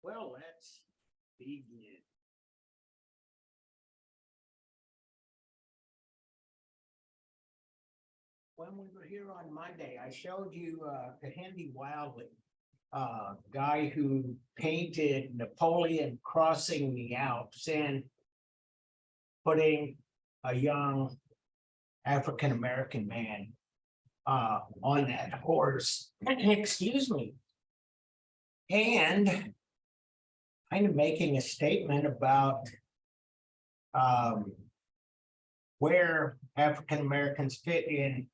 Well, let's begin. When we were here on Monday, I showed you Kahindi Wildly, guy who painted Napoleon crossing the Alps and putting a young African-American man on that horse. Excuse me. And kind of making a statement about where African Americans fit in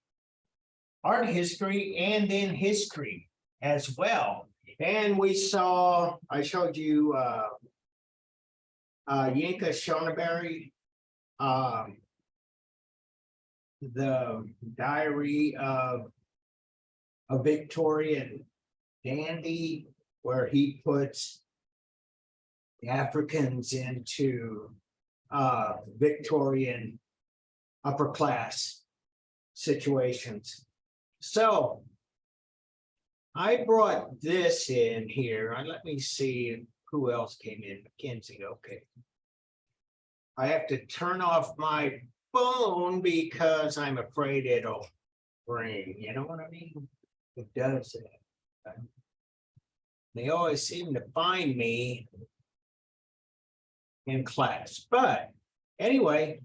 art history and in history as well. And we saw, I showed you Yinka Shoneberry, the diary of a Victorian dandy, where he puts Africans into Victorian upper class situations. So I brought this in here. Let me see who else came in. Mackenzie, okay. I have to turn off my phone because I'm afraid it'll ring. You know what I mean? It does that. They always seem to find me in class. But anyway,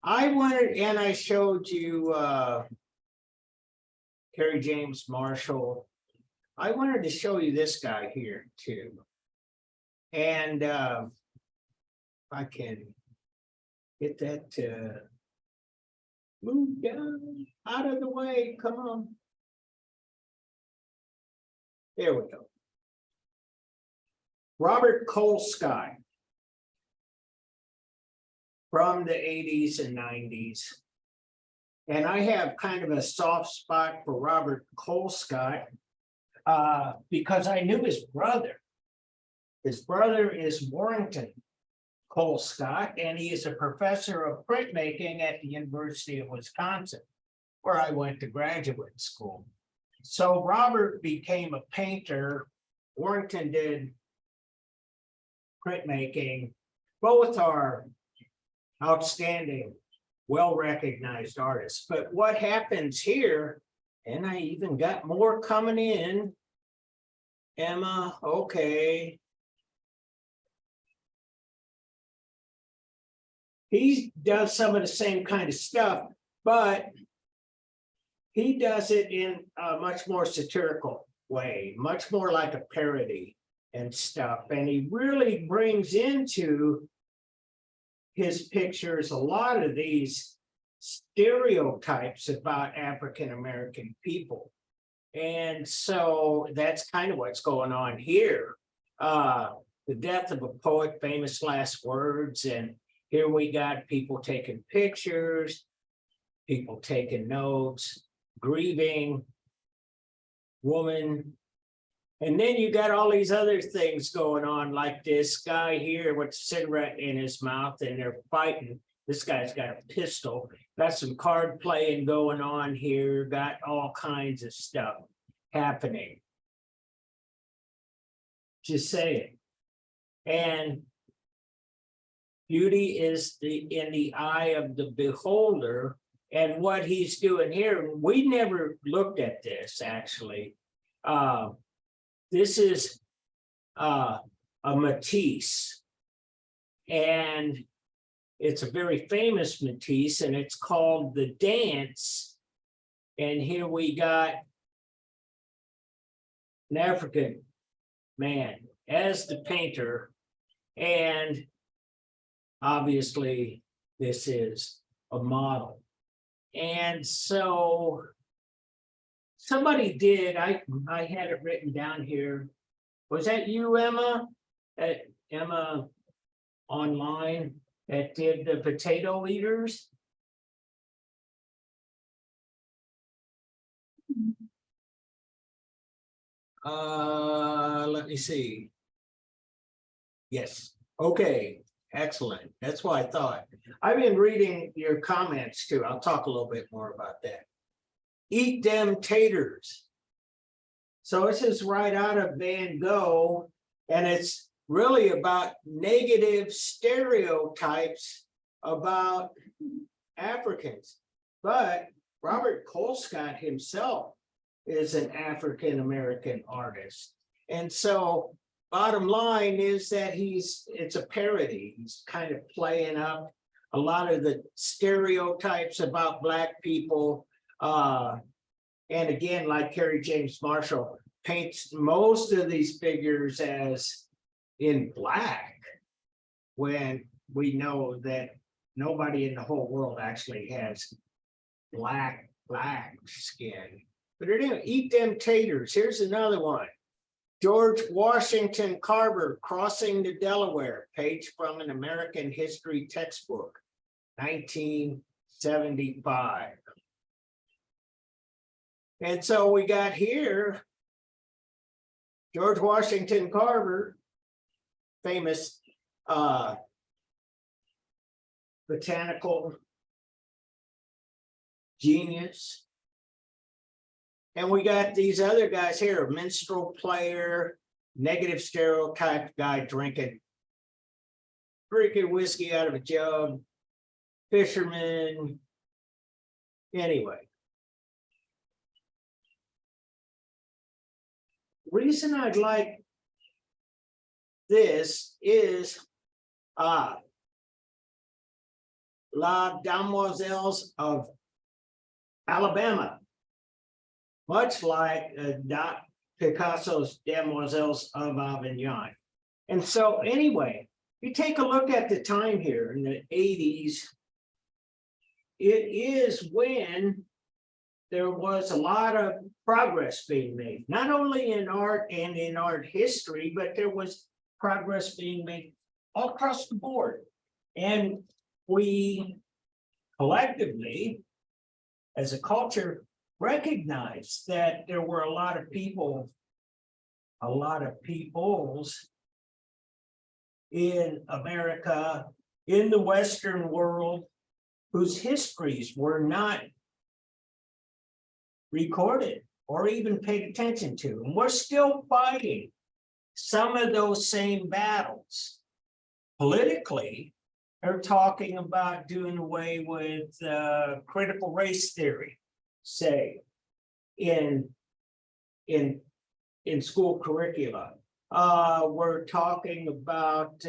I wanted, and I showed you Kerry James Marshall. I wanted to show you this guy here too. And I can get that to move down out of the way. Come on. There we go. Robert Colescott from the 80s and 90s. And I have kind of a soft spot for Robert Colescott because I knew his brother. His brother is Warrington Colescott, and he is a professor of printmaking at the University of Wisconsin, where I went to graduate school. So Robert became a painter. Warrington did printmaking. Both are outstanding, well-recognized artists. But what happens here, and I even got more coming in. Emma, okay. He does some of the same kind of stuff, but he does it in a much more satirical way, much more like a parody and stuff. And he really brings into his pictures a lot of these stereotypes about African-American people. And so that's kind of what's going on here. The death of a poet, famous last words. And here we got people taking pictures, people taking notes, grieving, woman. And then you got all these other things going on, like this guy here with a cigarette in his mouth, and they're fighting. This guy's got a pistol, got some card playing going on here, got all kinds of stuff happening. Just saying. And beauty is in the eye of the beholder. And what he's doing here, we never looked at this actually. This is a Matisse, and it's a very famous Matisse, and it's called The Dance. And here we got an African man as the painter, and obviously this is a model. And so somebody did, I had it written down here. Was that you, Emma? Emma online that did the potato eaters? Let me see. Yes. Okay. Excellent. That's what I thought. I've been reading your comments too. I'll talk a little bit more about that. Eat them taters. So this is right out of Van Gogh, and it's really about negative stereotypes about Africans. But Robert Colescott himself is an African American artist. And so bottom line is that it's a parody. He's kind of playing up a lot of the stereotypes about Black people. And again, like Kerry James Marshall paints most of these figures as in black, when we know that nobody in the whole world actually has black skin. But anyway, eat them taters. Here's another one. George Washington Carver crossing the Delaware, page from an American history textbook, 1975. And so we got here George Washington Carver, famous botanical genius. And we got these other guys here, minstrel player, negative stereotype guy drinking whiskey out of a jug, fisherman. Anyway. Reason I'd like this is La Demoiselles of Alabama, much like Picasso's Demoiselles of Avignon. And so anyway, you take a look at the time here in the 80s, it is when there was a lot of progress being made, not only in art and in art history, but there was progress being made all across the board. And we collectively, as a culture, recognized that there were a lot of peoples in America, in the Western world, whose histories were not recorded or even paid attention to. And we're still fighting some of those same battles. Politically, they're talking about doing away with critical race theory, say, in school curricula. We're talking about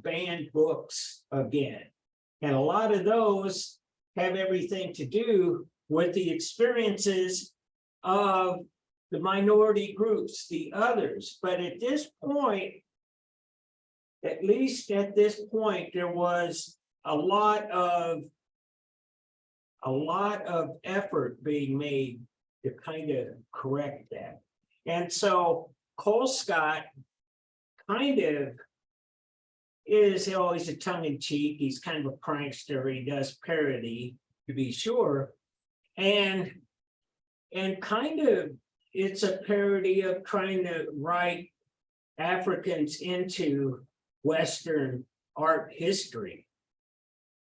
banned books again. And a lot of those have everything to do with the experiences of the minority groups, the others. But at this point, at least at this point, there was a lot of effort being made to kind of correct that. And so Colescott kind of is always a tongue-in-cheek. He's kind of a prankster. He does parody, to be sure. And kind of it's a parody of trying to write Africans into Western art history.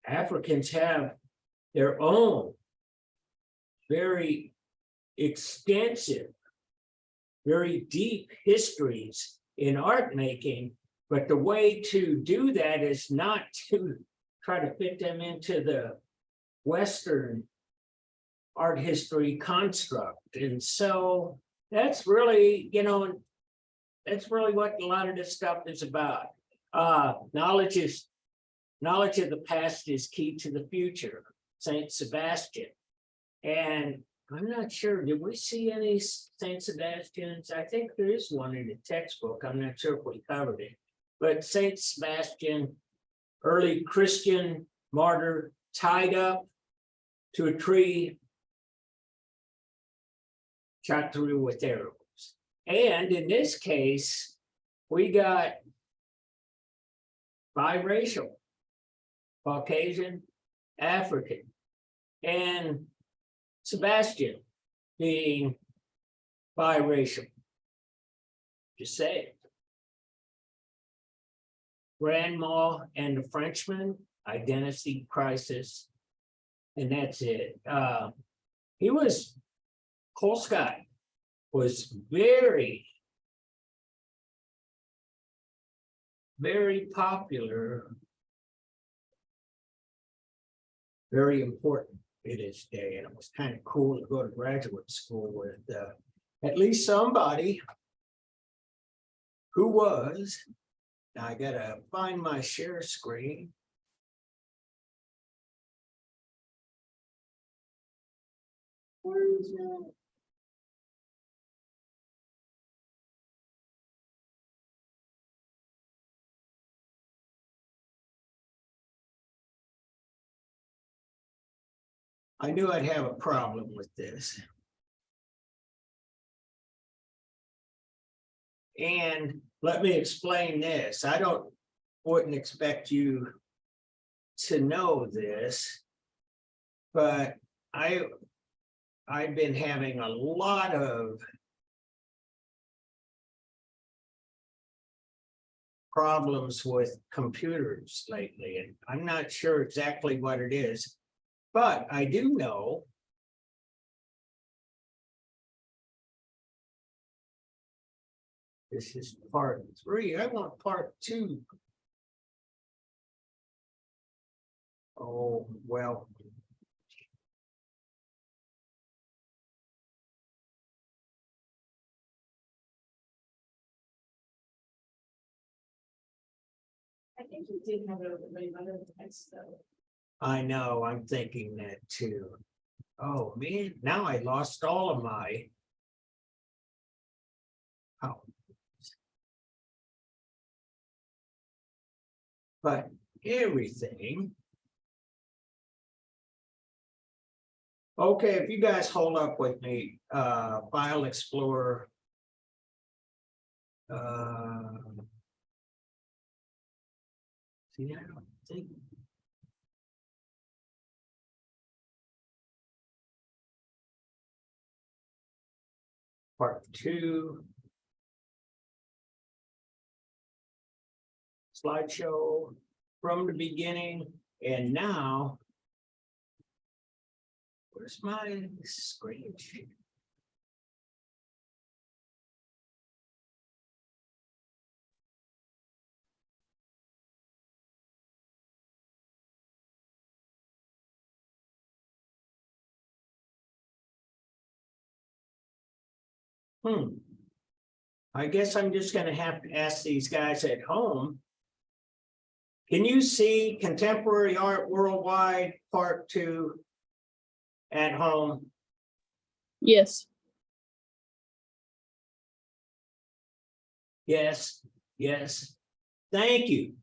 Africans have their own very extensive, very deep histories in art making, but the way to do that is not to try to fit them into the Western art history construct. And so that's really, that's really what a lot of this stuff is about. Knowledge of the past is key to the future, Saint Sebastian. And I'm not sure, did we see any Saint Sebastians? I think there is one in the textbook. I'm not sure if we covered it. But Saint Sebastian, early Christian martyr, tied up to a tree, shot through with arrows. And in this case, we got biracial, Caucasian, African, and Sebastian being biracial. Just say it. Grandma and the Frenchman, identity crisis, and that's it. Colescott was very very popular, very important in its day, and it was kind of cool to go to graduate school with at least somebody who was. Now I gotta find my share screen. Where is that? I knew I'd have a problem with this. And let me explain this. Wouldn't expect you to know this, but I've been having a lot of problems with computers lately, and I'm not sure exactly what it is, but I do know this is part 3. I want part 2. Oh, well. I think you did have it over the text though. I know, I'm thinking that too. Oh, man, now I lost all of my. Oh. But everything. Okay, if you guys hold up with me, File Explorer. See, I don't think. Part 2. Slideshow from the beginning, and now. Where's my screen share? I guess I'm just gonna have to ask these guys at home. Can you see Contemporary Art Worldwide Part 2 at home? Yes. Yes, yes. Thank you.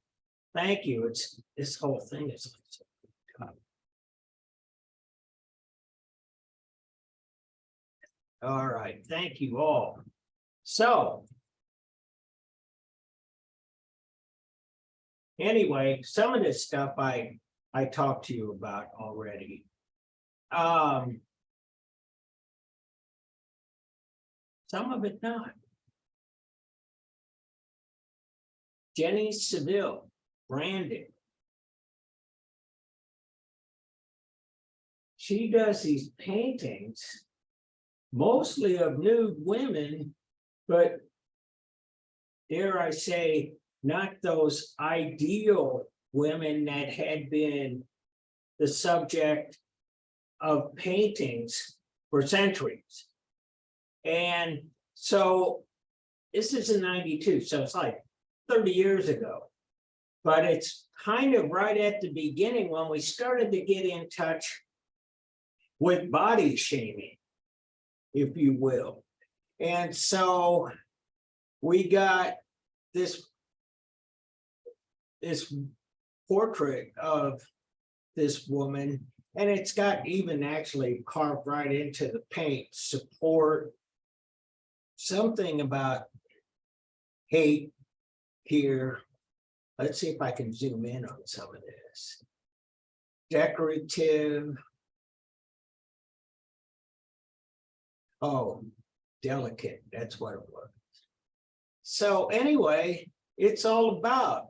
Thank you. It's this whole thing is. All right, thank you all. So. Anyway, some of this stuff I talked to you about already. Some of it not. Jenny Seville, branding. She does these paintings, mostly of nude women, but dare I say, not those ideal women that had been the subject of paintings for centuries. And so this is in 92, so it's like 30 years ago. But it's kind of right at the beginning when we started to get in touch with body shaming, if you will. And so we got this portrait of this woman, and it's got even actually carved right into the paint, support, something about hate here. Let's see if I can zoom in on some of this. Decorative. Oh, delicate, that's what it was. So anyway, it's all about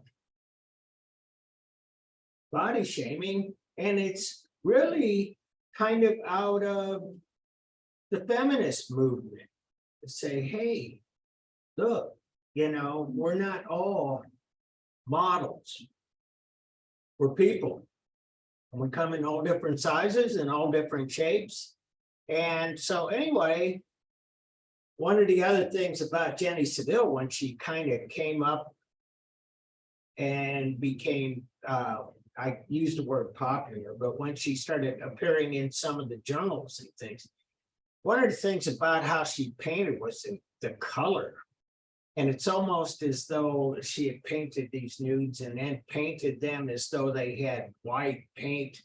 body shaming, and it's really kind of out of the feminist movement to say, hey, look, we're not all models. We're people. And we come in all different sizes and all different shapes. And so anyway, one of the other things about Jenny Seville, when she kind of came up and became, I use the word popular, but when she started appearing in some of the journals and things, one of the things about how she painted was the color. And it's almost as though she had painted these nudes and then painted them as though they had white paint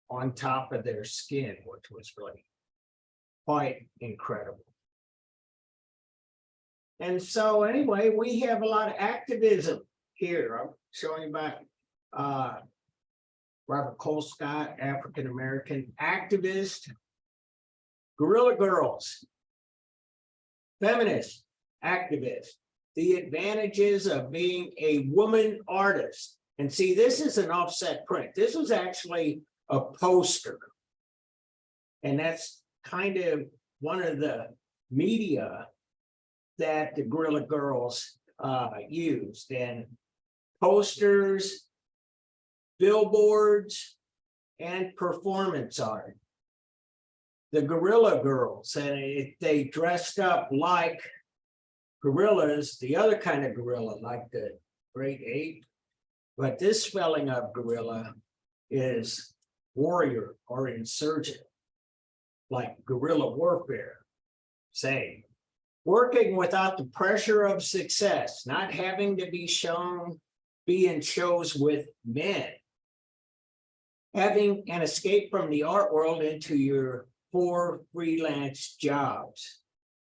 on top of their skin, which was really quite incredible. And so anyway, we have a lot of activism here. I'm showing you about Robert Colescott, African-American activist, Guerrilla Girls, feminist activist, the advantages of being a woman artist. And see, this is an offset print. This was actually a poster. And that's kind of one of the media that the Guerrilla Girls used. And posters, billboards, and performance art. The Guerrilla Girls, and they dressed up like gorillas, the other kind of gorilla, like the great ape. But this spelling of gorilla is warrior or insurgent, like guerrilla warfare. Say, working without the pressure of success, not having to be in shows with men, having an escape from the art world into your 4 freelance jobs.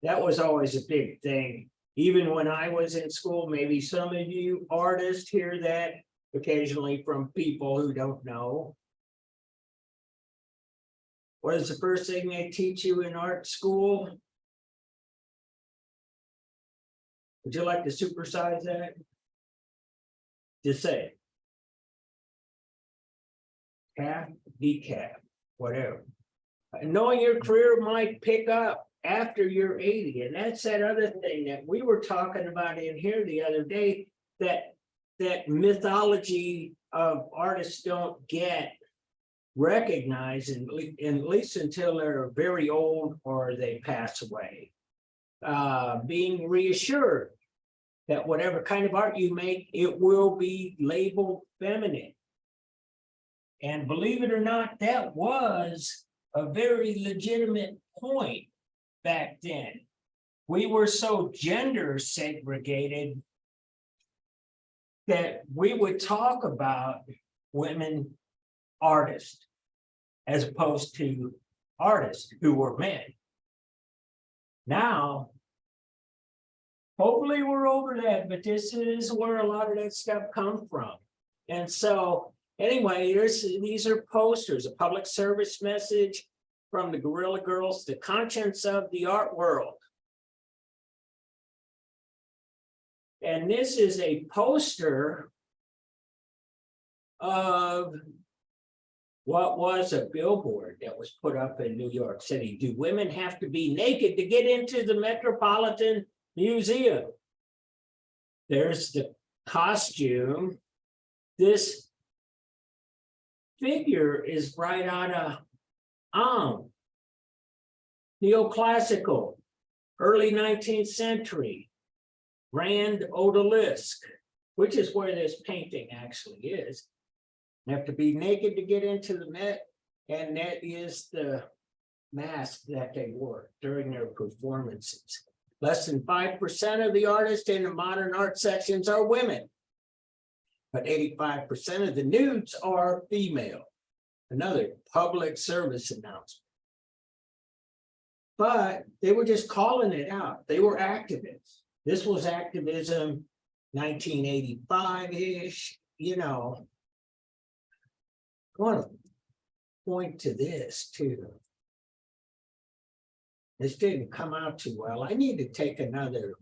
That was always a big thing. Even when I was in school, maybe some of you artists hear that occasionally from people who don't know. What is the first thing they teach you in art school? Would you like to supersize that? Just say it. Cap, decap, whatever. And knowing your career might pick up after you're 80. And that's that other thing that we were talking about in here the other day, that mythology of artists don't get recognized, at least until they're very old or they pass away. Being reassured that whatever kind of art you make, it will be labeled feminine. And believe it or not, that was a very legitimate point back then. We were so gender segregated that we would talk about women artists as opposed to artists who were men. Now, hopefully we're over that, but this is where a lot of that stuff comes from. And so anyway, these are posters, a public service message from the Guerrilla Girls, the conscience of the art world. And this is a poster of what was a billboard that was put up in New York City. Do women have to be naked to get into the Metropolitan Museum? There's the costume. This figure is right out of neoclassical, early 19th century, grand odalisque, which is where this painting actually is. You have to be naked to get into the Met, and that is the mask that they wore during their performances. Less than 5% of the artists in the modern art sections are women, but 85% of the nudes are female. Another public service announcement. But they were just calling it out. They were activists. This was activism 1985-ish, you know. I want to point to this too. This didn't come out too well. I need to take another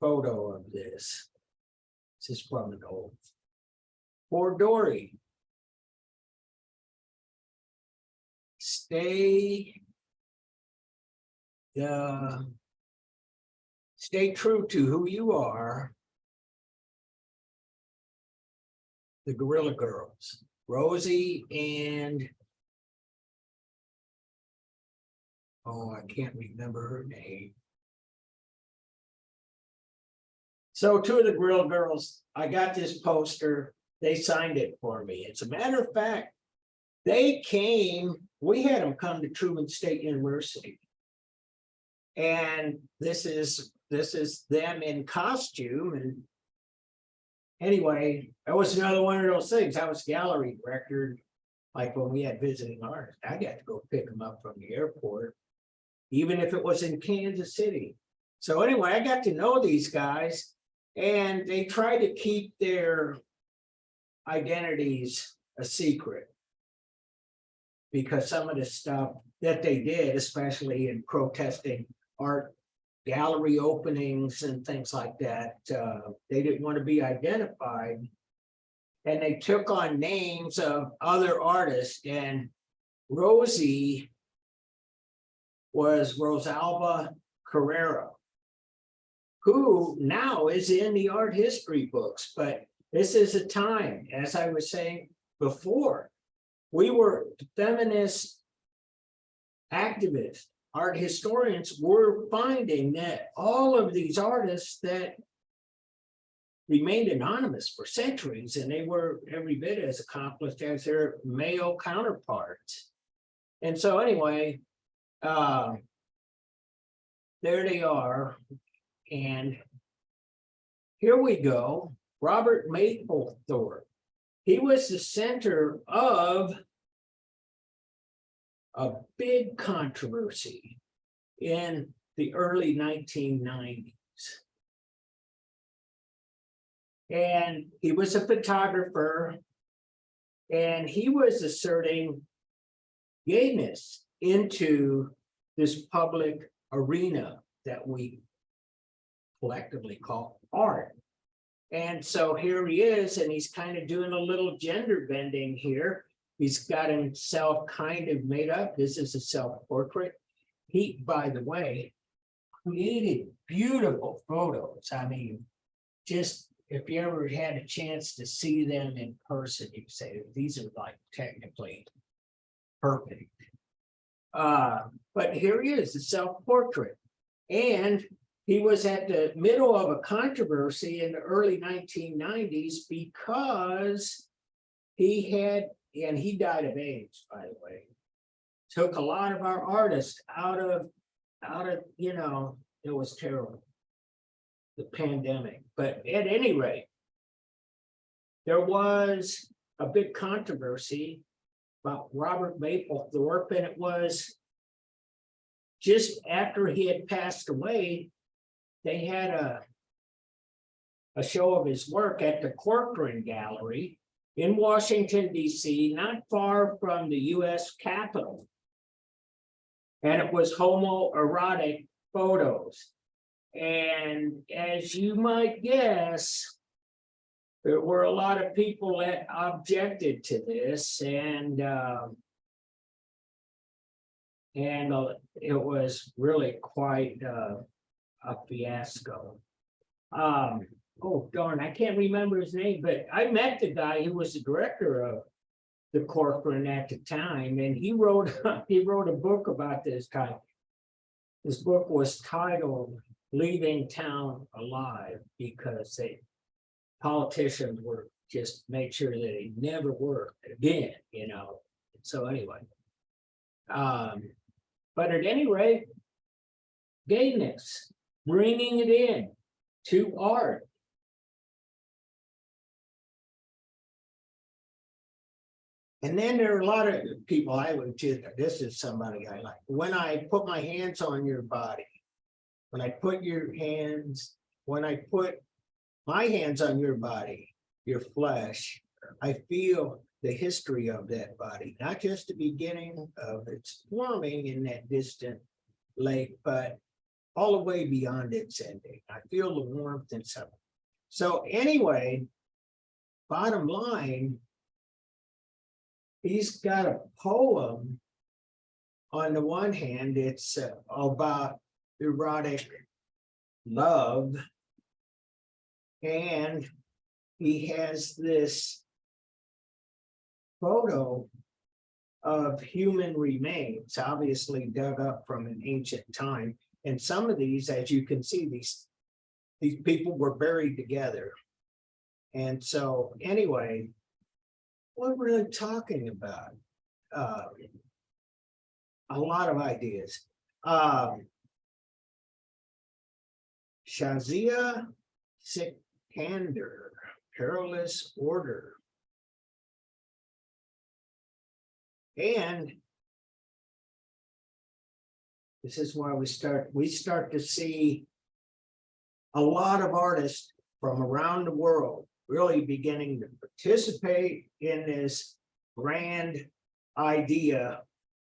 photo of this. This is from an old. For Dory. Stay true to who you are the Gorilla Girls, Rosie and oh, I can't remember her name. So two of the Gorilla Girls, I got this poster, they signed it for me. As a matter of fact, they came, we had them come to Truman State University. And this is them in costume. And anyway, that was another one of those things. I was gallery director, like when we had visiting artists. I got to go pick them up from the airport, even if it was in Kansas City. So anyway, I got to know these guys, and they try to keep their identities a secret, because some of the stuff that they did, especially in protesting art gallery openings and things like that, they didn't want to be identified. And they took on names of other artists, and Rosie was Rosalba Carrera, who now is in the art history books. But this is a time, as I was saying before, we were feminist activists, art historians were finding that all of these artists that remained anonymous for centuries, and they were every bit as accomplished as their male counterparts. And so anyway, there they are. And here we go. Robert Mapplethorpe. He was the center of a big controversy in the early 1990s. And he was a photographer, and he was asserting gayness into this public arena that we collectively call art. And so here he is, and he's kind of doing a little gender bending here. He's got himself kind of made up. This is a self-portrait. He, by the way, created beautiful photos. I mean, just if you ever had a chance to see them in person, you'd say these are like technically perfect. But here he is, a self-portrait. And he was at the middle of a controversy in the early 1990s because he had, and he died of AIDS, by the way, took a lot of our artists out of, you know, it was terrible, the pandemic. But at any rate, there was a big controversy about Robert Mapplethorpe, and it was just after he had passed away. They had a show of his work at the Corcoran Gallery in Washington, D.C., not far from the U.S. Capitol. And it was homoerotic photos. And as you might guess, there were a lot of people that objected to this, and it was really quite a fiasco. Oh darn, I can't remember his name, but I met the guy who was the director of the Corcoran at the time, and he wrote a book about this guy. This book was titled "Leaving Town Alive," because politicians were just made sure that he never worked again, you know. So anyway, but at any rate, gayness, bringing it in to art. And then there are a lot of people I would just, this is somebody I like. When I put my hands on your body, when I put my hands on your body, your flesh, I feel the history of that body, not just the beginning of its forming in that distant lake, but all the way beyond its ending. I feel the warmth and stuff. So anyway, bottom line, he's got a poem. On the one hand, it's about erotic love, and he has this photo of human remains, obviously dug up from an ancient time. And some of these, as you can see, these people were buried together. And so anyway, what we're really talking about, a lot of ideas. Shazia Sikander, perilous order. And this is why we start to see a lot of artists from around the world really beginning to participate in this grand idea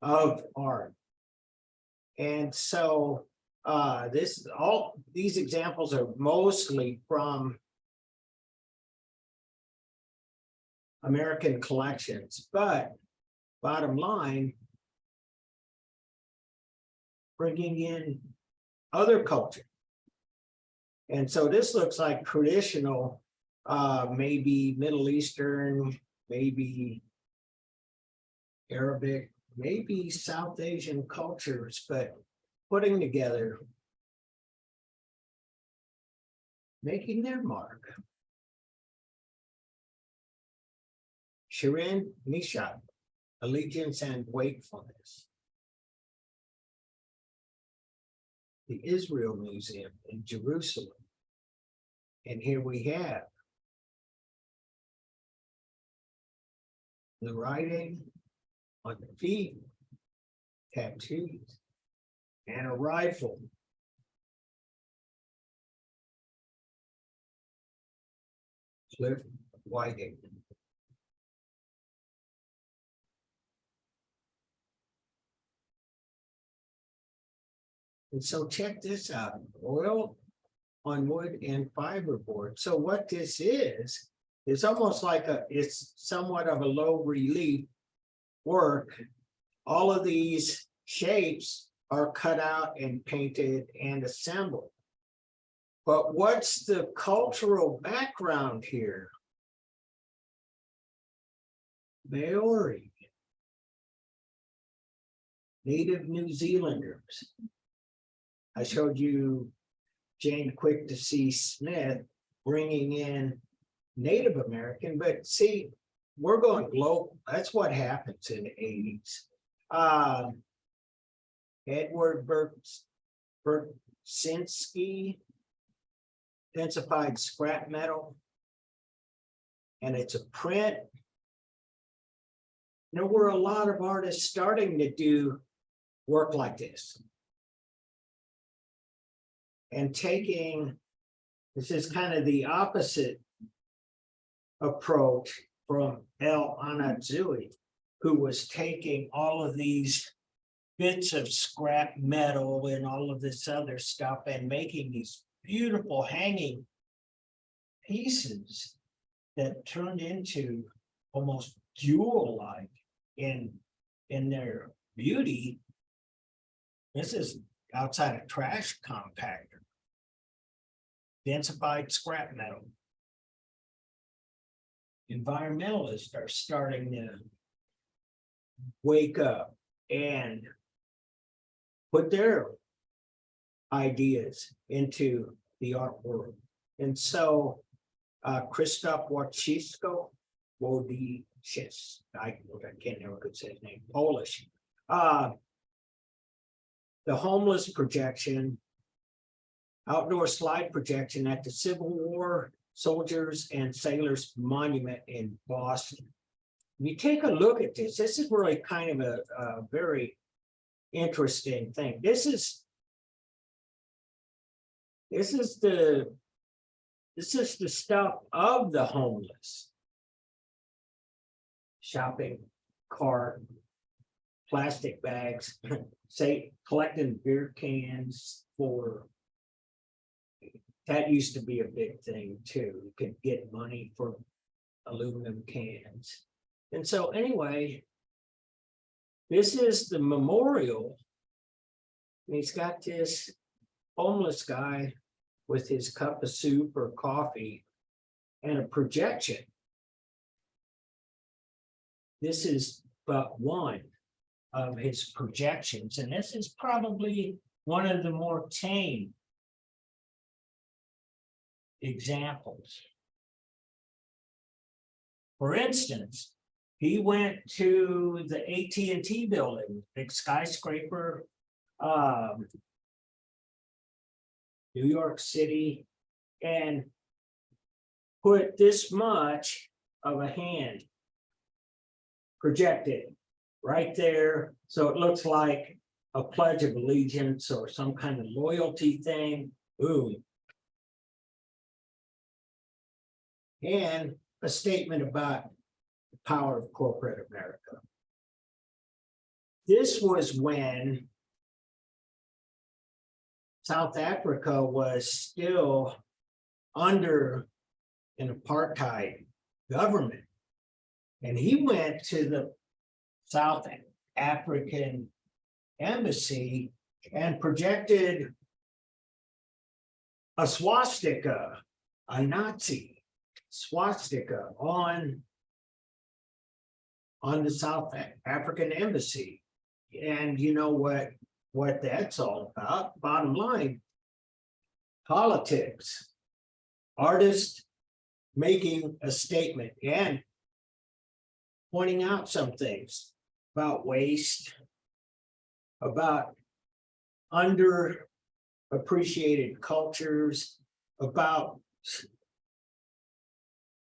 of art. And so all these examples are mostly from American collections, but bottom line, bringing in other culture. And so this looks like traditional, maybe Middle Eastern, maybe Arabic, maybe South Asian cultures, but putting together, making their mark. Shirin Nishat, allegiance and wakefulness. The Israel Museum in Jerusalem. And here we have the writing on the feet, tattoos, and a rifle. Cliff Whiting. And so check this out, oil on wood and fiberboard. So what this is almost like it's somewhat of a low relief work. All of these shapes are cut out and painted and assembled. But what's the cultural background here? Maori, native New Zealanders. I showed you Jane Quick to see Smith bringing in Native American, but see, we're going global. That's what happens in the 80s. Edward Bertsinski, densified scrap metal, and it's a print. There were a lot of artists starting to do work like this. And this is kind of the opposite approach from El Anatzui, who was taking all of these bits of scrap metal and all of this other stuff and making these beautiful hanging pieces that turned into almost jewel-like in their beauty. This is outside a trash compactor. Densified scrap metal. Environmentalists are starting to wake up and put their ideas into the art world. And so Krzysztof Wojciechowski, I can't never could say his name, Polish. The homeless projection, outdoor slide projection at the Civil War Soldiers and Sailors Monument in Boston. When you take a look at this, this is really kind of a very interesting thing. This is the stuff of the homeless. Shopping cart, plastic bags, say collecting beer cans for, that used to be a big thing too. You could get money for aluminum cans. And so anyway, this is the memorial. And he's got this homeless guy with his cup of soup or coffee and a projection. this is but one of his projections, and this is probably one of the more tame examples. For instance, he went to the AT&T building, big skyscraper, New York City, and put this much of a hand projected right there. So it looks like a pledge of allegiance or some kind of loyalty thing. Boom. And a statement about the power of corporate America. This was when South Africa was still under an apartheid government. And he went to the South African embassy and projected a swastika, a Nazi swastika on the South African embassy. And you know what that's all about. Bottom line, politics, artists making a statement and pointing out some things about waste, about underappreciated cultures, about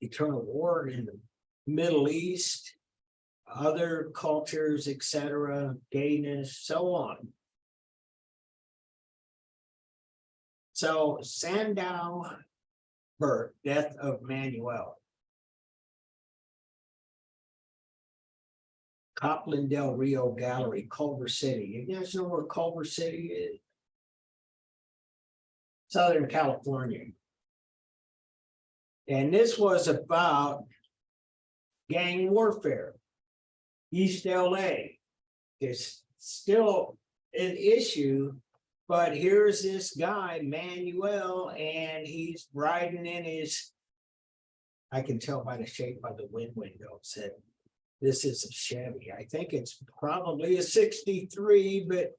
eternal war in the Middle East, other cultures, etc., gayness, so on. So Sandow birth, death of Manuel. Copland del Rio Gallery, Culver City. You guys know where Culver City is? Southern California. And this was about gang warfare. East LA. It's still an issue, but here's this guy, Manuel, and he's riding in his, I can tell by the shape of the wind windows that this is a Chevy. I think it's probably a 63, but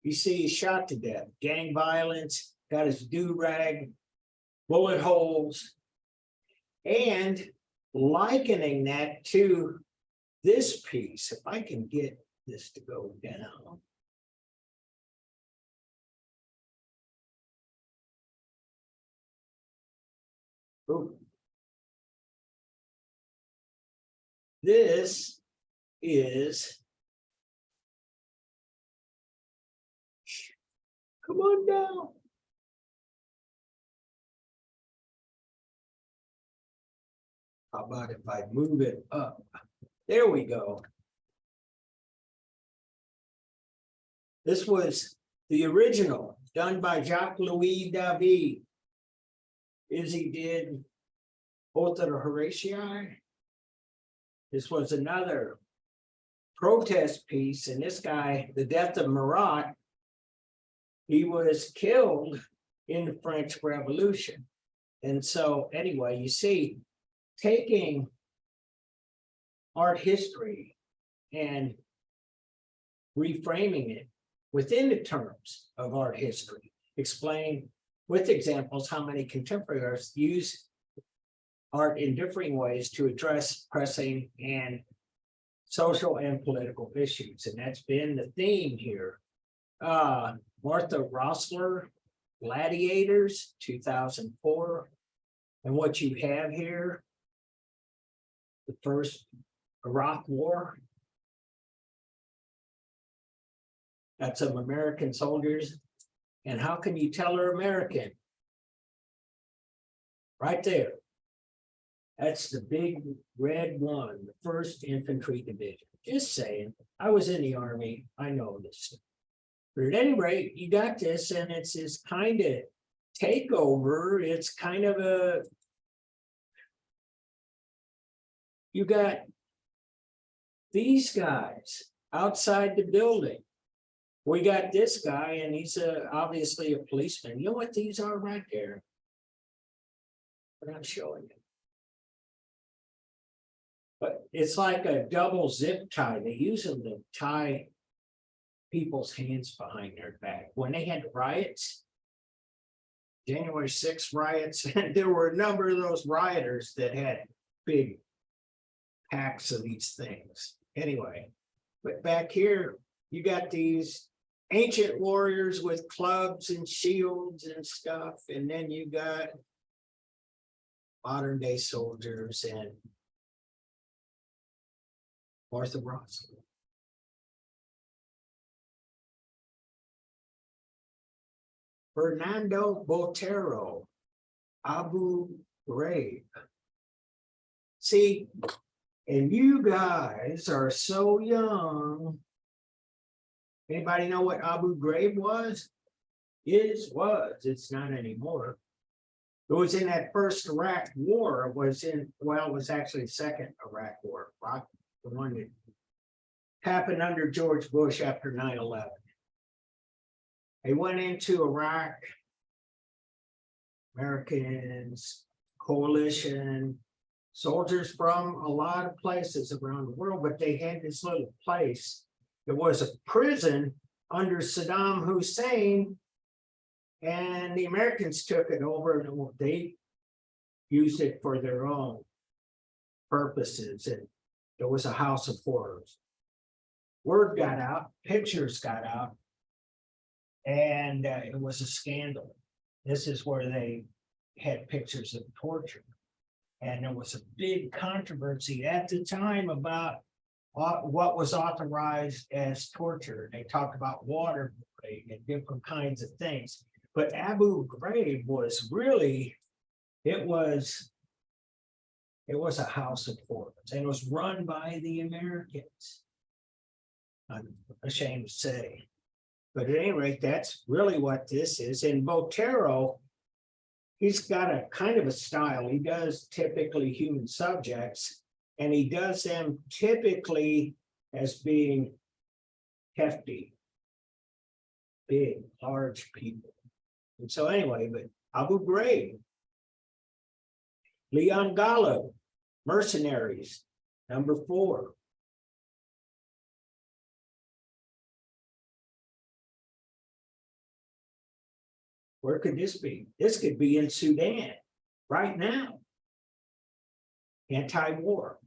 you see he's shot to death. Gang violence, got his do-rag, bullet holes, and likening that to this piece, if I can get this to go down. Ooh. This is, come on down. How about if I move it up? There we go. This was the original done by Jacques-Louis David. Izzy did both of the Horatii. This was another protest piece, and this guy, the death of Marat, he was killed in the French Revolution. And so anyway, you see, taking art history and reframing it within the terms of art history, explain with examples how many contemporary artists use art in differing ways to address pressing and social and political issues. And that's been the theme here. Martha Rossler, Gladiators, 2004. And what you have here, the first Iraq War. That's some American soldiers. And how can you tell they're American? Right there. That's the big red one, the 1st Infantry Division. Just saying, I was in the Army, I know this. But at any rate, you got this, and it's this kind of takeover. It's kind of a, you got these guys outside the building. We got this guy, and he's obviously a policeman. You know what these are right there? But I'm showing you. But it's like a double zip tie. They use them to tie people's hands behind their back. When they had riots, January 6th riots, and there were a number of those rioters that had big packs of these things. Anyway, but back here, you got these ancient warriors with clubs and shields and stuff, and then you got modern day soldiers and Martha Ross. Fernando Botero, Abu Ghraib. See, and you guys are so young. Anybody know what Abu Ghraib was? It's not anymore. It was in that first Iraq war. It was actually the second Iraq war, the one that happened under George Bush after 9/11. They went into Iraq, Americans, coalition, soldiers from a lot of places around the world, but they had this little place. It was a prison under Saddam Hussein, and the Americans took it over and they used it for their own purposes. And it was a house of horrors. Word got out, pictures got out, and it was a scandal. This is where they had pictures of torture. And there was a big controversy at the time about what was authorized as torture. They talked about waterboarding and different kinds of things. But Abu Ghraib was really, it was a house of horrors, and it was run by the Americans. I'm ashamed to say. But at any rate, that's really what this is. And Botero, he's got a kind of a style. He does typically human subjects, and he does them typically as being hefty, big, large people. And so anyway, but Abu Ghraib, Leon Gallo, Mercenaries, number 4. Where could this be? This could be in Sudan right now. Anti-war.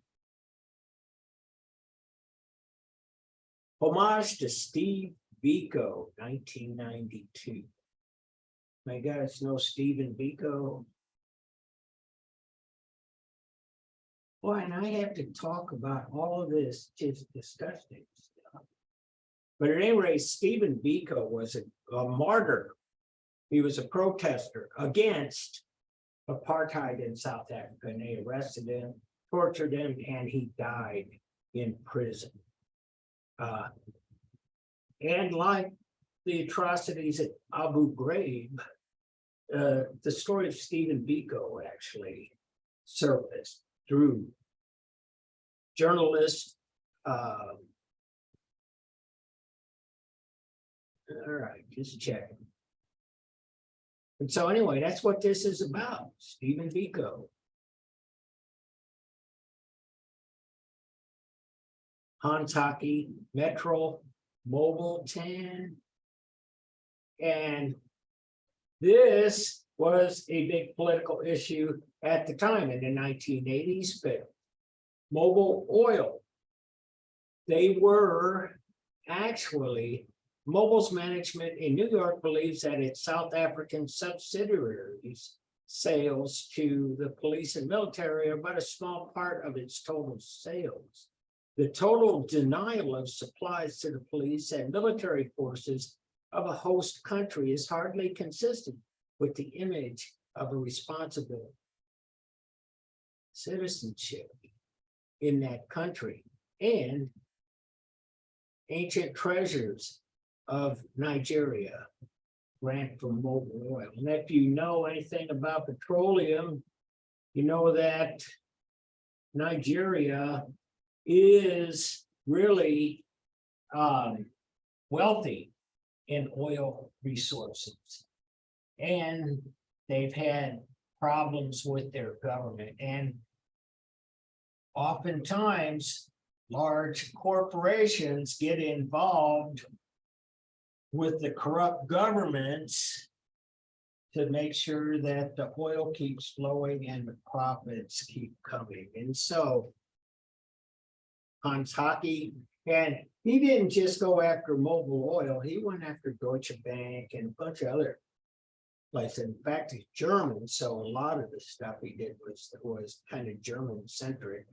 Homage to Steve Biko, 1992. My guys know Stephen Biko. Boy, and I have to talk about all of this just disgusting stuff. But at any rate, Stephen Biko was a martyr. He was a protester against apartheid in South Africa, and they arrested him, tortured him, and he died in prison. And like the atrocities at Abu Ghraib, the story of Stephen Biko actually surfaced through journalists. All right, just checking. And so anyway, that's what this is about, Stephen Biko. Hantaki, Metro, Mobile 10. And this was a big political issue at the time in the 1980s, but Mobil Oil, they were actually, Mobil's management in New York believes that its South African subsidiaries' sales to the police and military are but a small part of its total sales. The total denial of supplies to the police and military forces of a host country is hardly consistent with the image of a responsible citizenship in that country and ancient treasures of Nigeria grant from Mobil Oil. And if you know anything about petroleum, you know that Nigeria is really wealthy in oil resources. And they've had problems with their government. And oftentimes large corporations get involved with the corrupt governments to make sure that the oil keeps flowing and the profits keep coming. And so Hans Hockey, and he didn't just go after Mobil Oil, he went after Deutsche Bank and a bunch of other places. In fact, he's German, so a lot of the stuff he did was kind of German centric.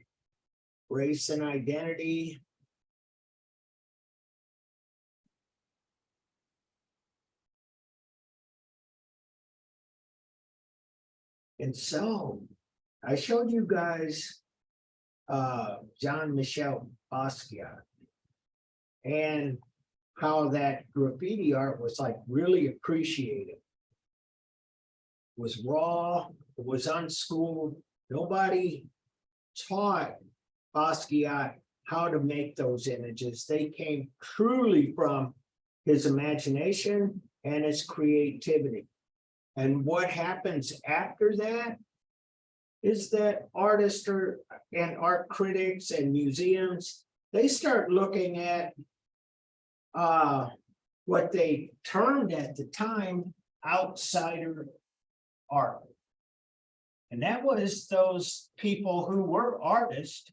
Race and identity. And so I showed you guys Jean-Michel Basquiat and how that graffiti art was like really appreciated. It was raw, it was unschooled. Nobody taught Basquiat how to make those images. They came truly from his imagination and his creativity. And what happens after that is that artists and art critics and museums, they start looking at what they termed at the time outsider art. And that was those people who were artists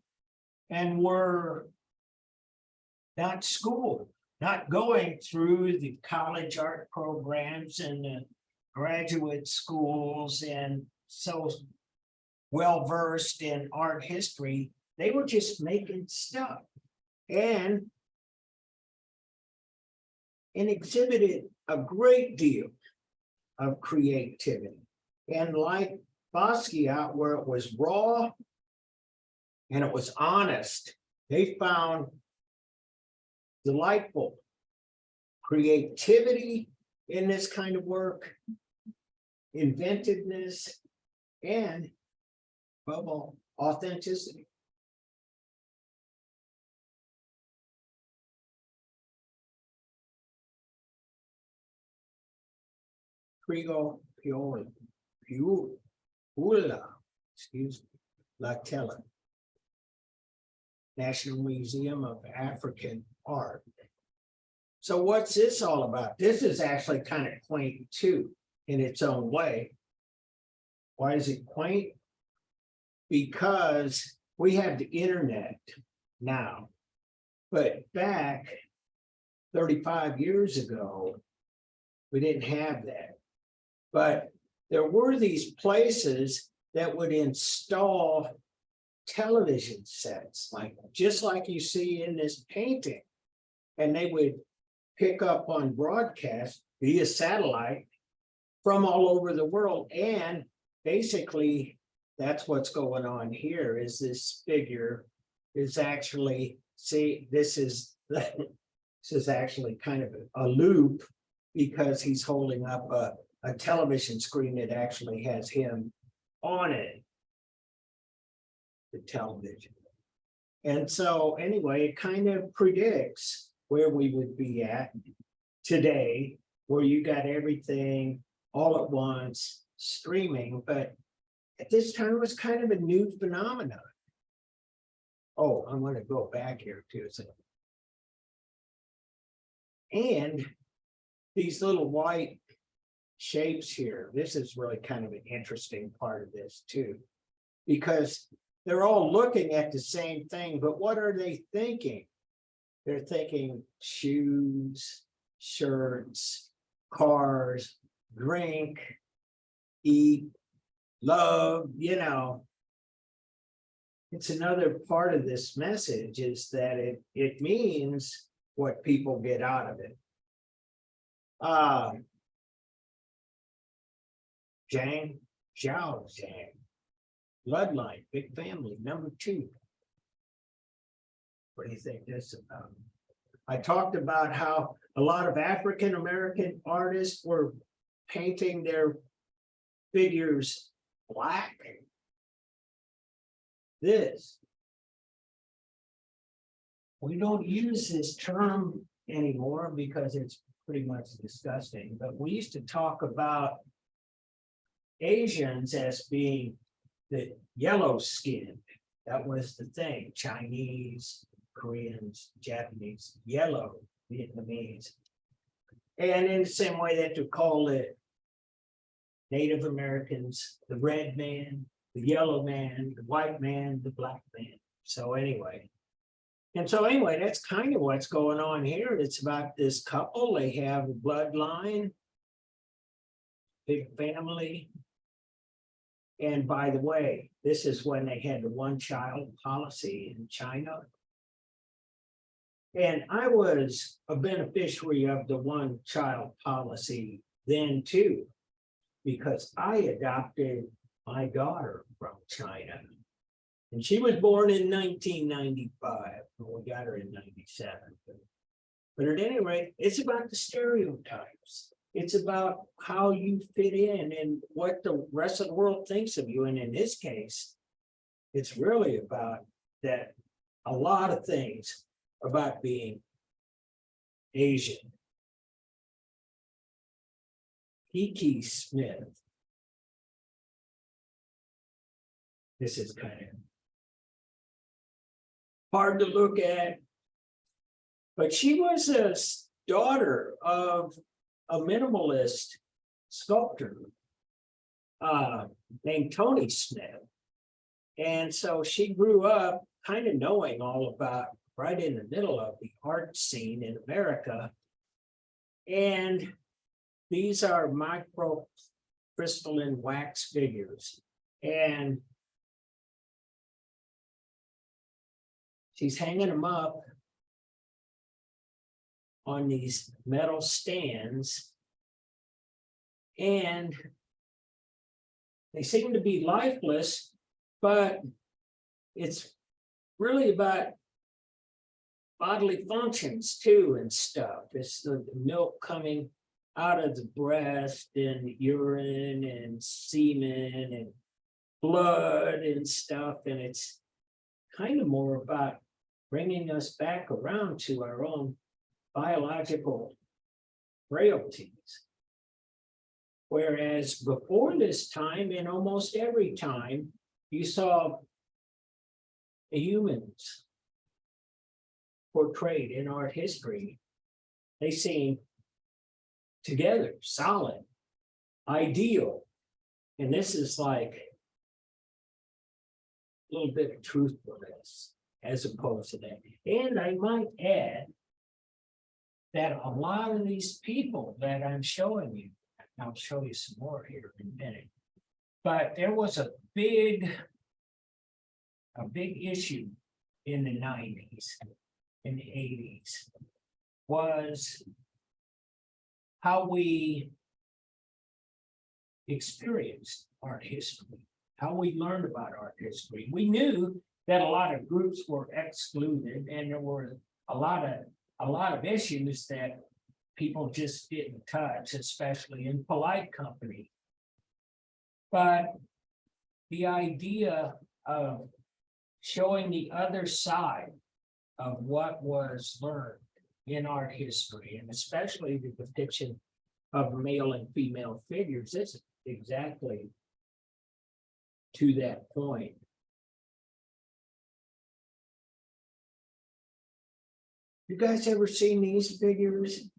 and were not schooled, not going through the college art programs and the graduate schools and so well versed in art history. They were just making stuff and exhibited a great deal of creativity. And like Basquiat, where it was raw and it was honest, they found delightful creativity in this kind of work, inventiveness, and above all, authenticity. Prigo Piola, excuse me, La Tella, National Museum of African Art. So what's this all about? This is actually kind of quaint too, in its own way. Why is it quaint? Because we have the internet now, but back 35 years ago, we didn't have that. But there were these places that would install television sets, just like you see in this painting. And they would pick up on broadcast via satellite from all over the world. And basically, that's what's going on here. Is this figure is actually, see, this is actually kind of a loop, because he's holding up a television screen that actually has him on it, the television. And so anyway, it kind of predicts where we would be at today, where you got everything all at once streaming. But at this time, it was kind of a new phenomenon. Oh, I'm going to go back here too. So, and these little white shapes here, this is really kind of an interesting part of this too, because they're all looking at the same thing, but what are they thinking? They're thinking shoes, shirts, cars, drink, eat, love, It's another part of this message, is that it means what people get out of it. Zhao Zhang, bloodline, big family, number 2. What do you think this is about? I talked about how a lot of African American artists were painting their figures black. We don't use this term anymore because it's pretty much disgusting, but we used to talk about Asians as being the yellow skinned. That was the thing, Chinese, Koreans, Japanese, yellow, Vietnamese. And in the same way that to call it Native Americans, the red man, the yellow man, the white man, the black man. So anyway. And so anyway, that's kind of what's going on here. It's about this couple, they have a bloodline, big family. And by the way, this is when they had the one-child policy in China. And I was a beneficiary of the one-child policy then too, because I adopted my daughter from China. And she was born in 1995, and we got her in 97. But at any rate, it's about the stereotypes. It's about how you fit in and what the rest of the world thinks of you. And in this case, it's really about that a lot of things about being Asian. Kiki Smith. This is kind of hard to look at, but she was a daughter of a minimalist sculptor named Tony Smith. And so she grew up kind of knowing all about right in the middle of the art scene in America. And these are microcrystalline wax figures. And she's hanging them up on these metal stands. And they seem to be lifeless, but it's really about bodily functions too and stuff. It's the milk coming out of the breast and urine and semen and blood and stuff. And it's kind of more about bringing us back around to our own biological frailties. Whereas before this time, and almost every time, you saw humans portrayed in art history, they seem together, solid, ideal. And this is like a little bit of truthfulness as opposed to that. And I might add that a lot of these people that I'm showing you, I'll show you some more here in a minute, but there was a big issue in the 90s, in the 80s, was how we experienced art history, how we learned about art history. We knew that a lot of groups were excluded, and there were a lot of issues that people just didn't touch, especially in polite company. But the idea of showing the other side of what was learned in art history, and especially the depiction of male and female figures, is exactly to that point. You guys ever seen these figures?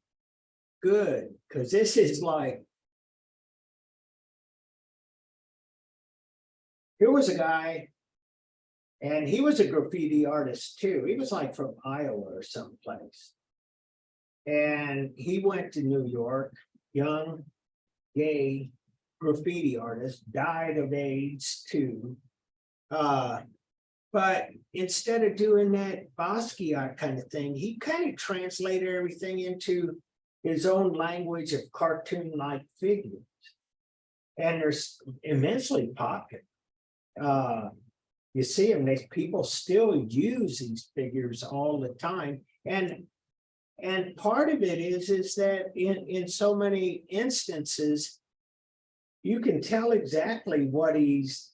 Good, because this is like, here was a guy, and he was a graffiti artist too. He was like from Iowa or someplace. And he went to New York, young, gay graffiti artist, died of AIDS too. But instead of doing that Basquiat kind of thing, he kind of translated everything into his own language of cartoon-like figures. And they're immensely popular. You see them, people still use these figures all the time. And part of it is that in so many instances, you can tell exactly what he's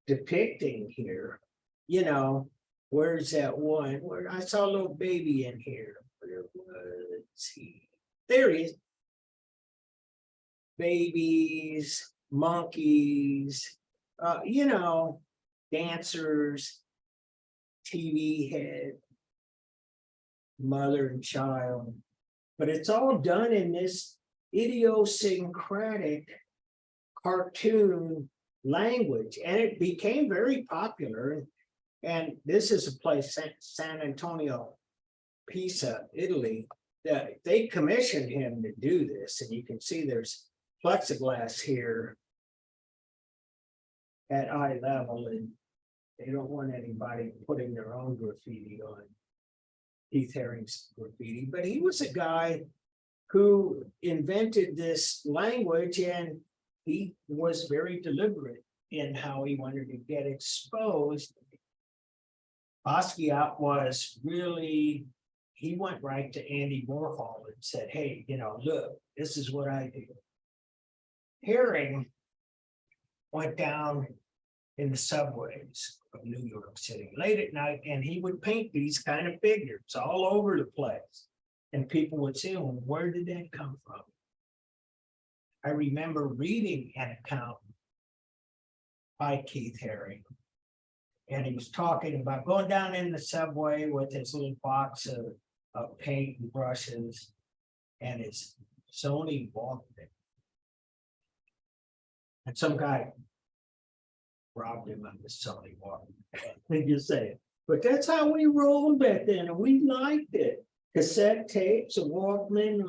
depicting here. You know, where's that one? Where I saw a little baby in here. Where was he? There he is. Babies, monkeys, you know, dancers, TV head, mother and child. But it's all done in this idiosyncratic cartoon language, and it became very popular. And this is a place, San Antonio, Pisa, Italy, that they commissioned him to do this. And you can see there's plexiglass here at eye level, and they don't want anybody putting their own graffiti on Keith Haring's graffiti. But he was a guy who invented this language, and he was very deliberate in how he wanted to get exposed. Basquiat was really, he went right to Andy Warhol and said, hey, look, this is what I do. Haring went down in the subways of New York City late at night, and he would paint these kind of figures all over the place. And people would say, well, where did that come from? I remember reading an account by Keith Haring, and he was talking about going down in the subway with his little box of paint and brushes and his Sony Walkman. And some guy robbed him of the Sony Walkman. They just say it. But that's how we rolled back then, and we liked it. Cassette tapes, a Walkman,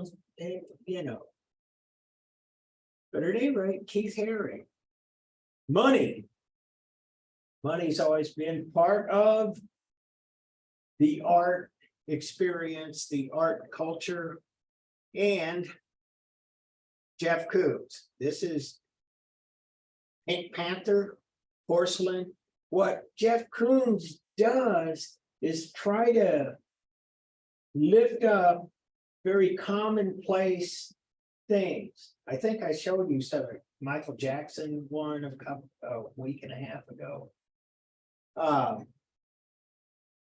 But at any rate, Keith Haring. Money's always been part of the art experience, the art culture, and Jeff Koons. This is Pink Panther, porcelain. What Jeff Koons does is try to lift up very commonplace things. I think I showed you some Michael Jackson one a week and a half ago.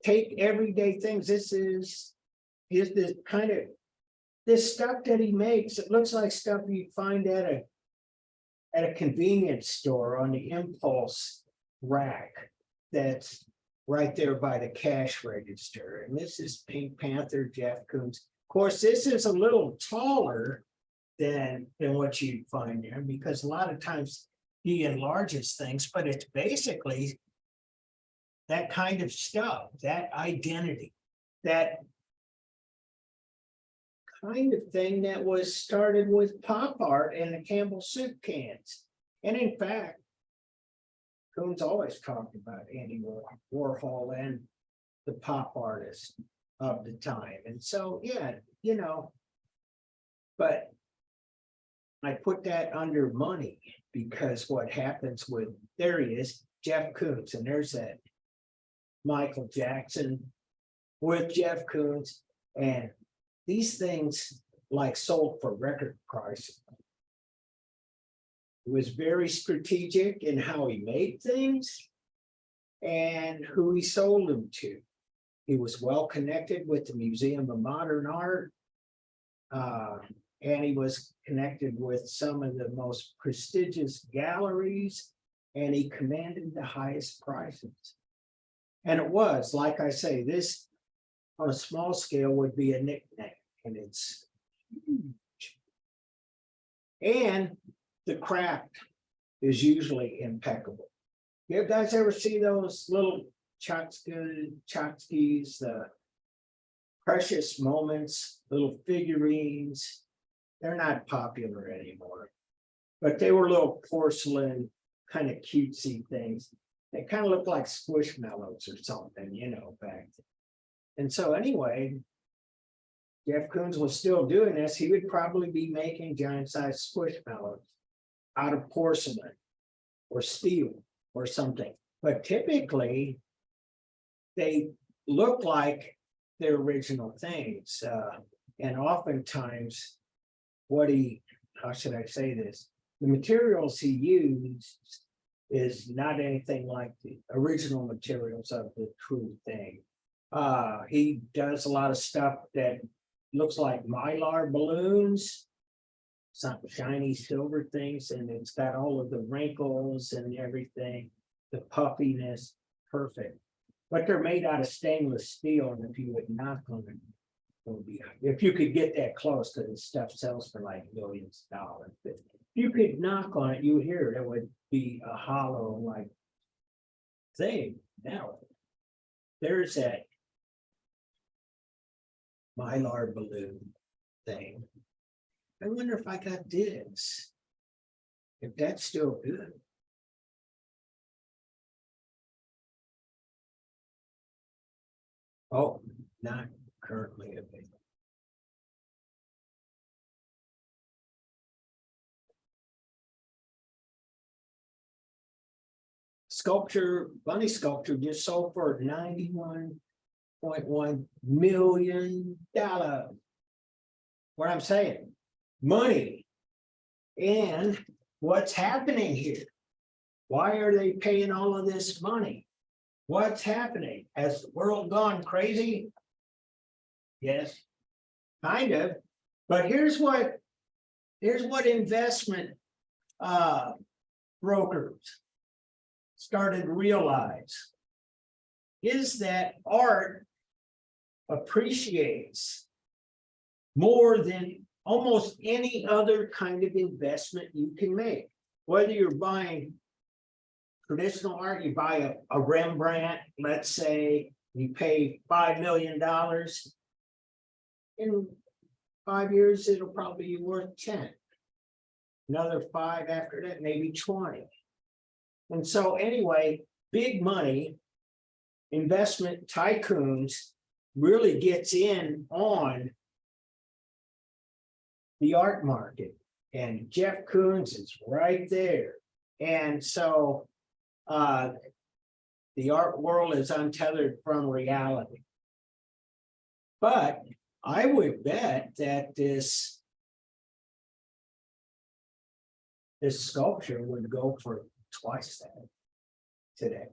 Take everyday things. This is this kind of this stuff that he makes. It looks like stuff you'd find at a convenience store on the impulse rack that's right there by the cash register. And this is Pink Panther, Jeff Koons. Of course, this is a little taller than what you'd find there, because a lot of times he enlarges things, but it's basically that kind of stuff, that identity, that kind of thing that was started with pop art and the Campbell soup cans. And in fact, Koons always talked about Andy Warhol and the pop artists of the time. And so, yeah, but I put that under money, because what happens with, there he is, Jeff Koons, and there's that Michael Jackson with Jeff Koons, and these things like sold for record price. He was very strategic in how he made things and who he sold them to. He was well connected with the Museum of Modern Art, and he was connected with some of the most prestigious galleries, and he commanded the highest prices. And it was, like I say, this on a small scale would be a nickname, and it's huge. And the craft is usually impeccable. You guys ever see those little tchotchkes, the precious moments, little figurines? They're not popular anymore, but they were little porcelain, kind of cutesy things. They kind of look like Squishmallows or something, back then. And so anyway, Jeff Koons was still doing this. He would probably be making giant-sized Squishmallows out of porcelain or steel or something. But typically, they look like their original things. And oftentimes, how should I say this? The materials he used is not anything like the original materials of the true thing. He does a lot of stuff that looks like Mylar balloons, some shiny silver things, and it's got all of the wrinkles and everything. the puffiness, perfect. But they're made out of stainless steel, and if you would knock on it, it would be, if you could get that close, because this stuff sells for like millions of dollars. But if you could knock on it, you would hear it, it would be a hollow like thing. Now, there's that Mylar balloon thing. I wonder if I got this. If that's still good. Oh, not currently available. Sculpture, bunny sculpture just sold for $91.1 million. What I'm saying, money. And what's happening here? Why are they paying all of this money? What's happening? Has the world gone crazy? Yes, kind of. But here's what investment brokers started to realize is that art appreciates more than almost any other kind of investment you can make. Whether you're buying traditional art, you buy a Rembrandt, let's say you pay $5 million. In 5 years, it'll probably be worth 10. Another 5 after that, maybe 20. And so anyway, big money, investment tycoons really gets in on the art market. And Jeff Koons is right there. And so the art world is untethered from reality. But I would bet that this sculpture would go for twice that today.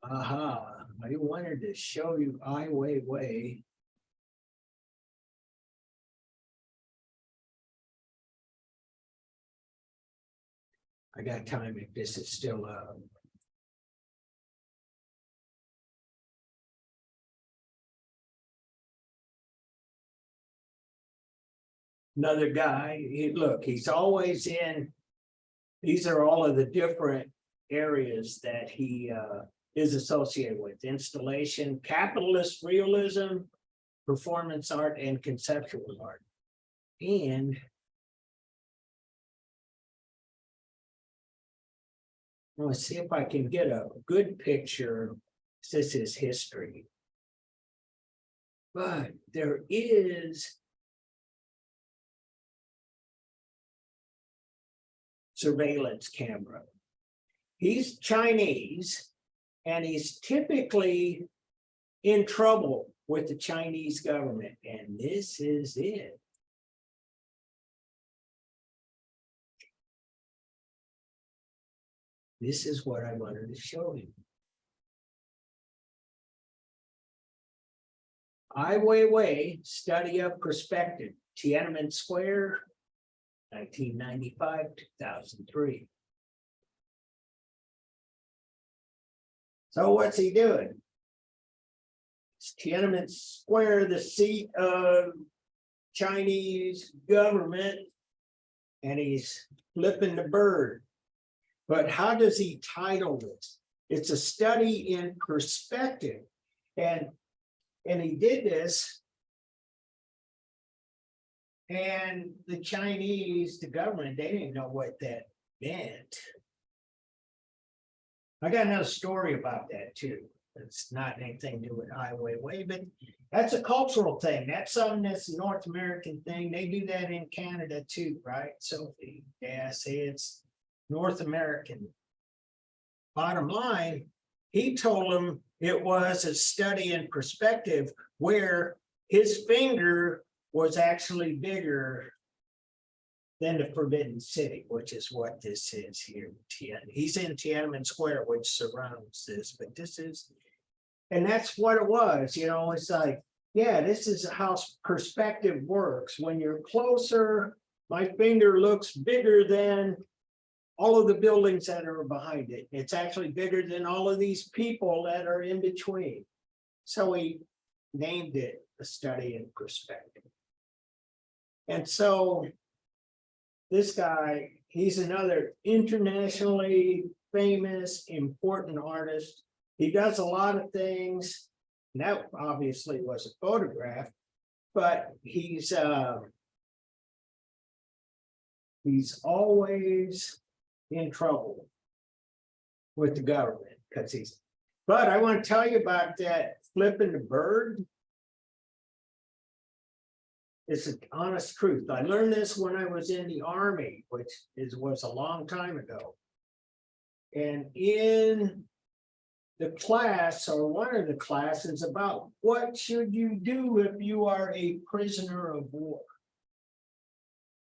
Aha, I wanted to show you Ai Weiwei. I got time if this is still another guy. Look, he's always in. These are all of the different areas that he is associated with: installation, capitalist realism, performance art, and conceptual art. And let's see if I can get a good picture. This is history. But there is surveillance camera. He's Chinese, and he's typically in trouble with the Chinese government. And this is it. This is what I wanted to show you. Ai Weiwei, Study of Perspective, Tiananmen Square, 1995, 2003. So what's he doing? It's Tiananmen Square, the seat of Chinese government, and he's flipping the bird. But how does he title this? It's a study in perspective. And he did this, and the Chinese, the government, they didn't know what that meant. I got another story about that too. It's not anything to do with Ai Weiwei, but that's a cultural thing. That's something that's a North American thing. They do that in Canada too, right? So yeah, see, it's North American. Bottom line, he told them it was a study in perspective where his finger was actually bigger than the Forbidden City, which is what this is here. He's in Tiananmen Square, which surrounds this, but this is, and that's what it was, you know, it's like, yeah, this is how perspective works. When you're closer, my finger looks bigger than all of the buildings that are behind it. It's actually bigger than all of these people that are in between. So he named it A Study in Perspective. And so this guy, he's another internationally famous, important artist. He does a lot of things. And that obviously was a photograph, but he's always in trouble with the government because but I want to tell you about that flipping the bird. It's an honest truth. I learned this when I was in the Army, which was a long time ago. And in the class, or one of the classes, about what should you do if you are a prisoner of war.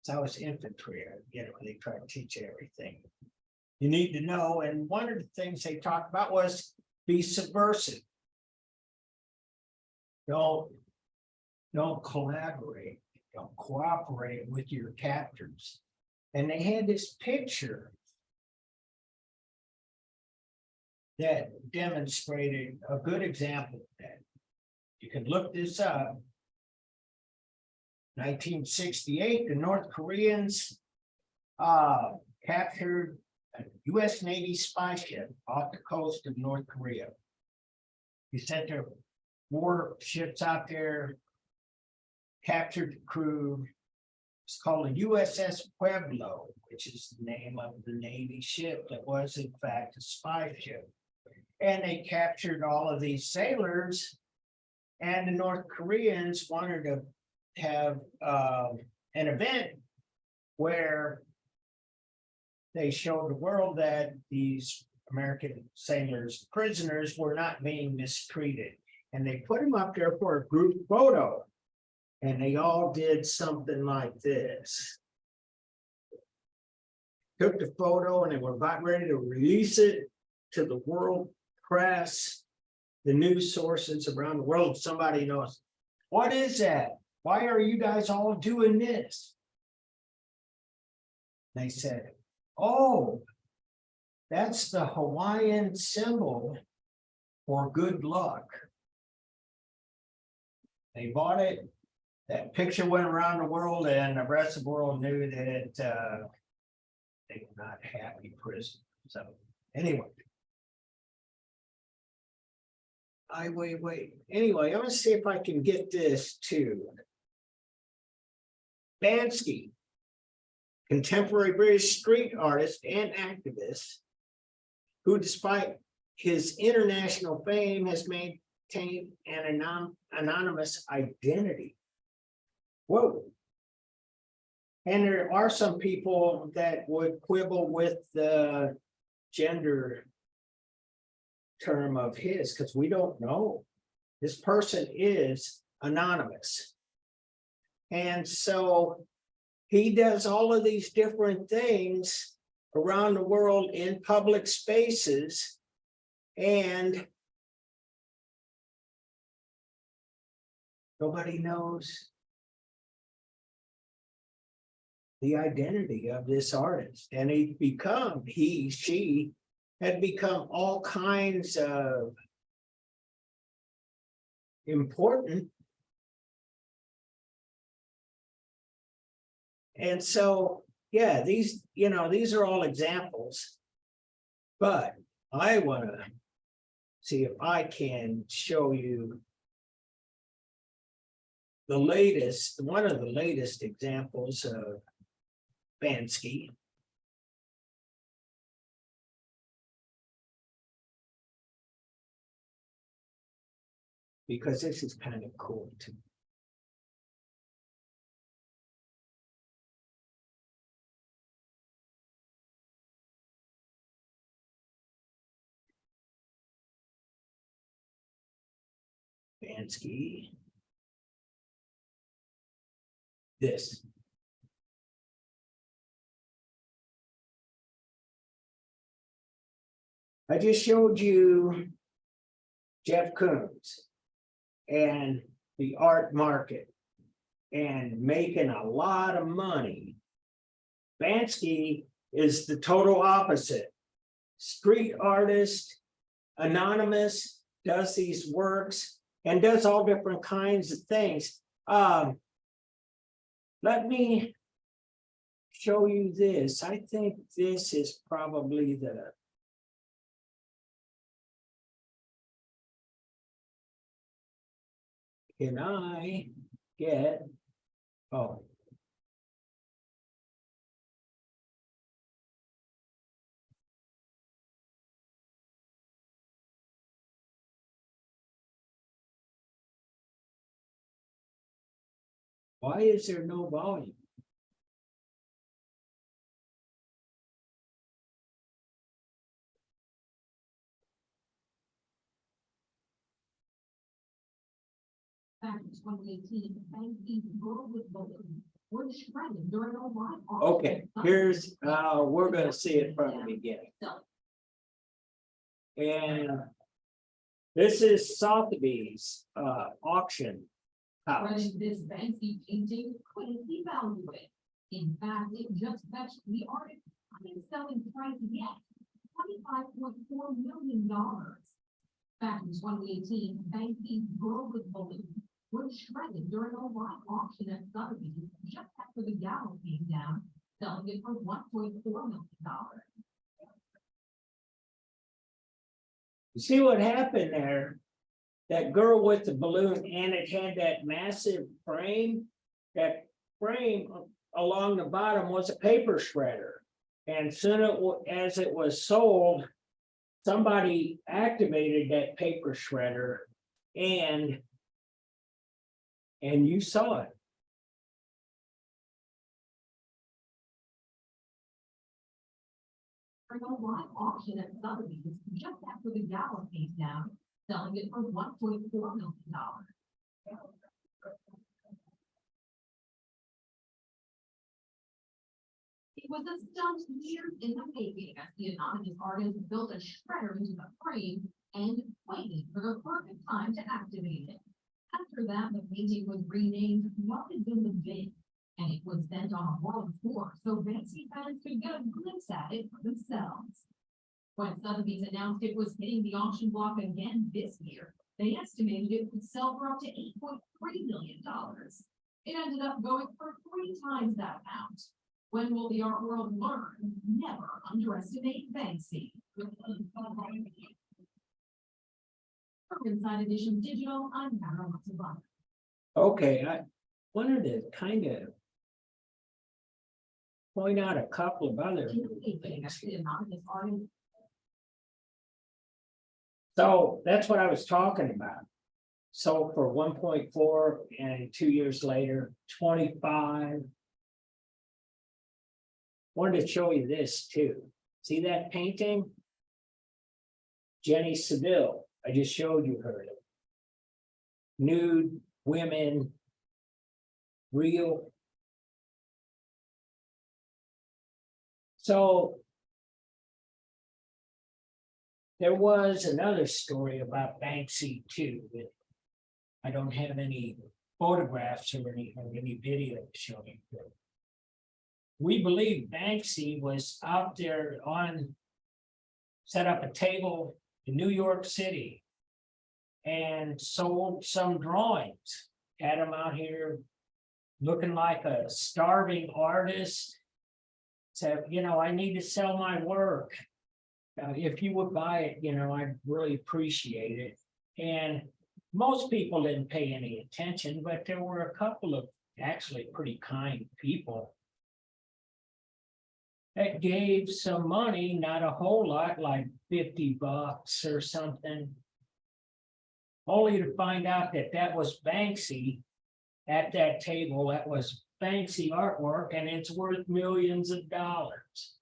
So I was infantry, they try to teach you everything you need to know. And one of the things they talked about was be subversive. Don't collaborate, don't cooperate with your captors. And they had this picture that demonstrated a good example of that. You can look this up. 1968, the North Koreans captured a US Navy spy ship off the coast of North Korea. He sent their warships out there, captured the crew. It's called a USS Pueblo, which is the name of the Navy ship that was in fact a spy ship. And they captured all of these sailors, and the North Koreans wanted to have an event where they showed the world that these American sailors, prisoners, were not being mistreated. And they put them up there for a group photo. And they all did something like this. Took the photo and they were about ready to release it to the world press, the news sources around the world. Somebody knows, what is that? Why are you guys all doing this? They said, oh, that's the Hawaiian symbol for good luck. They bought it. That picture went around the world, and the rest of the world knew that they were not happy prisoners. So anyway. Wait. Anyway, I'm gonna see if I can get this too. Bansky, contemporary British street artist and activist, who despite his international fame has maintained an anonymous identity. Whoa. And there are some people that would quibble with the gender term of his, because we don't know. This person is anonymous. And so he does all of these different things around the world in public spaces, and nobody knows the identity of this artist. And she had become all kinds of important. And so, yeah, these are all examples, but I want to see if I can show you one of the latest examples of Bansky. Because this is kind of cool too. Bansky. This. I just showed you Jeff Koons and the art market and making a lot of money. Bansky is the total opposite. Street artist, anonymous, does these works and does all different kinds of things. Let me show you this. I think this is probably the. Can I get, oh. Why is there no volume? Back in 2018, Banksy girl with balloon were shredded during a live auction. Okay, here's, we're gonna see it from the beginning. And this is Sotheby's, auction house. Shredding this Banksy painting couldn't devalue it. In fact, it just fetched the artist's highest selling price yet, $25.4 million. Back in 2018, Banksy's girl with balloon was shredded during a live auction at Sotheby's just after the gala came down, selling it for $1.4 million. You see what happened there? That girl with the balloon, and it had that massive frame. That frame along the bottom was a paper shredder. And soon as it was sold, somebody activated that paper shredder and you saw it. During a live auction at Sotheby's just after the gala came down, selling it for $1.4 million. It was a stunt years in the making as the anonymous artist built a shredder into the frame and waited for the perfect time to activate it. After that, the painting was renamed What Is in the Bin, and it was sent on a world tour so Banksy fans could get a glimpse at it for themselves. When Sotheby's announced it was hitting the auction block again this year, they estimated it would sell for up to $8.3 million. It ended up going for 3 times that amount. When will the art world learn? Never underestimate Banksy. For Inside Edition Digital, I'm Marilyn Savant. Okay, I wanted to kind of point out a couple of other things. So that's what I was talking about. So for 1.4 and 2 years later, 25. Wanted to show you this too. See that painting? Jenny Seville. I just showed you her. Nude women, real. So there was another story about Banksy too. That I don't have any photographs or any video showing. We believe Banksy was out there set up a table in New York City and sold some drawings. Had him out here looking like a starving artist. Said, I need to sell my work. If you would buy it, I'd really appreciate it. And most people didn't pay any attention, but there were a couple of actually pretty kind people that gave some money, not a whole lot, like $50 or something. Only to find out that that was Banksy at that table. That was Banksy artwork, and it's worth millions of dollars.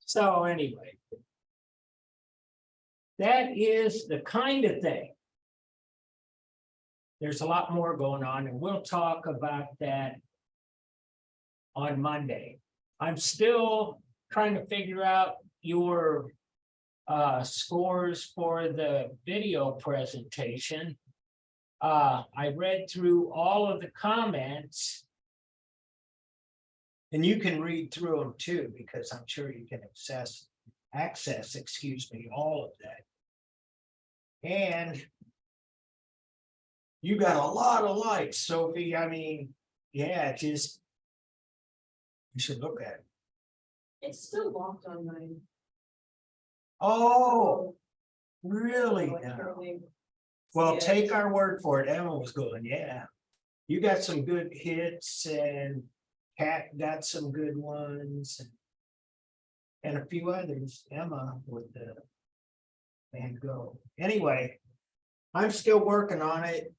So anyway, that is the kind of thing. There's a lot more going on, and we'll talk about that on Monday. I'm still trying to figure out your scores for the video presentation. I read through all of the comments And you can read through them too, because I'm sure you can access, excuse me, all of that. And you got a lot of likes, Sophie. I mean, yeah, just you should look at it. It's still locked on mine. Oh, really? So I now? can't really Well, see it. take our word for it. Emma was going, yeah. You got some good hits and Kat got some good ones. And a few others, Emma with the Van Gogh. Anyway, I'm still working on it.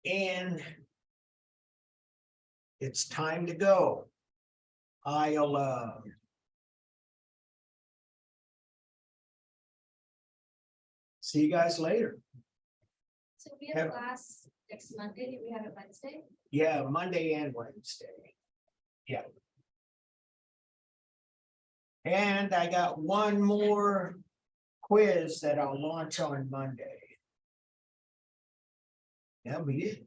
And it's time to go. I'll see you guys later. So we have Have- class next Monday, we have it Wednesday. Yeah, Monday and Wednesday. Yeah. And I got one more quiz that I'll launch on Monday. That'll be it.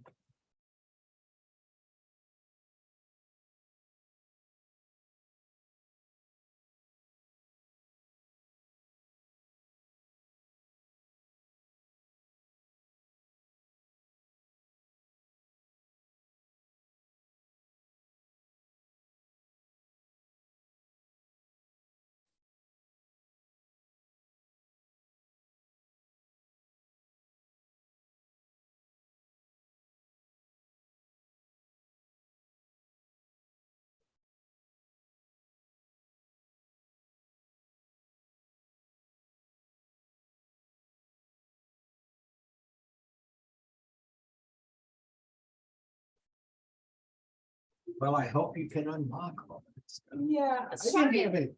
Well, I hope you can unlock all that stuff. Yeah, I've been having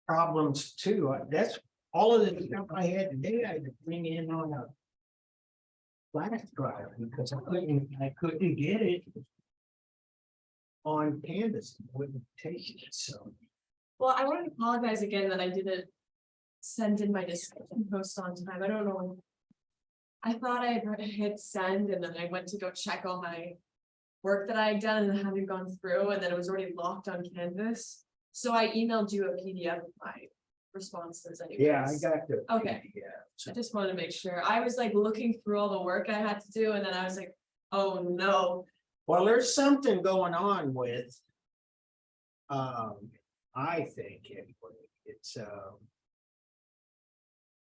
problems too. That's all of the stuff I had today. I had to bring in on a flash drive because I couldn't get it on Canvas. It wouldn't take it, so. well, I want to apologize again that I didn't send in my discussion post on time. I don't know. I thought I had hit send and then I went to go check all my work that I had done and it hadn't gone through and then it was already locked on Canvas. So I emailed you a PDF of my responses anyways. Yeah, I got the. Okay. Yeah. I just wanted to make sure. I was like looking through all the work I had to do and then I was like, oh no. Well, there's something going on with. I think anyway, it's